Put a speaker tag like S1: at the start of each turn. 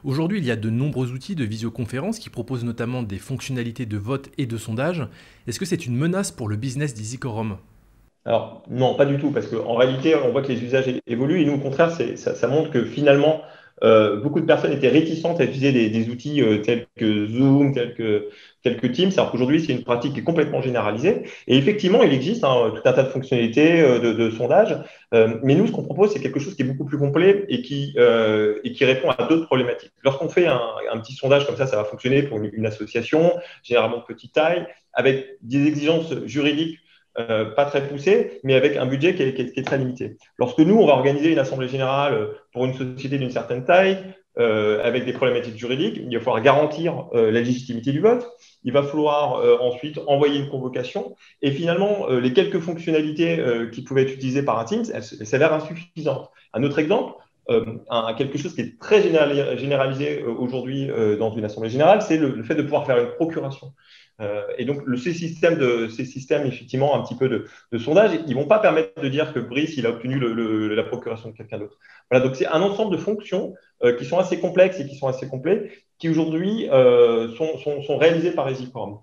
S1: Aujourd'hui, il y a de nombreux outils de visioconférence qui proposent notamment des fonctionnalités de vote et de sondage. Est-ce que c'est une menace pour le business d'EasyQuorum?
S2: Alors, non, pas du tout, parce qu'en réalité, on voit que les usages évoluent et nous, au contraire, ça montre que finalement, beaucoup de personnes étaient réticentes à utiliser des outils tels que Zoom, tels que Teams, alors qu'aujourd'hui, c'est une pratique qui est complètement généralisée. Et effectivement, il existe tout un tas de fonctionnalités de sondage, mais nous, ce qu'on propose, c'est quelque chose qui est beaucoup plus complet et qui répond à d'autres problématiques. Lorsqu'on fait un petit sondage comme ça va fonctionner pour une association, généralement de petite taille, avec des exigences juridiques pas très poussé, mais avec un budget qui est très limité. Lorsque nous, on va organiser une assemblée générale pour une société d'une certaine taille, avec des problématiques juridiques, il va falloir garantir la légitimité du vote. Il va falloir ensuite envoyer une convocation. Et finalement, les quelques fonctionnalités qui pouvaient être utilisées par un Teams, elles s'avèrent insuffisantes. Un autre exemple, quelque chose qui est très généralisé aujourd'hui dans une assemblée générale, c'est le fait de pouvoir faire une procuration. Et donc, ces systèmes, effectivement, un petit peu de sondage, ils ne vont pas permettre de dire que Brice, il a obtenu la procuration de quelqu'un d'autre. Voilà, donc c'est un ensemble de fonctions qui sont assez complexes et qui sont assez complets, qui aujourd'hui sont réalisées par EasyForum.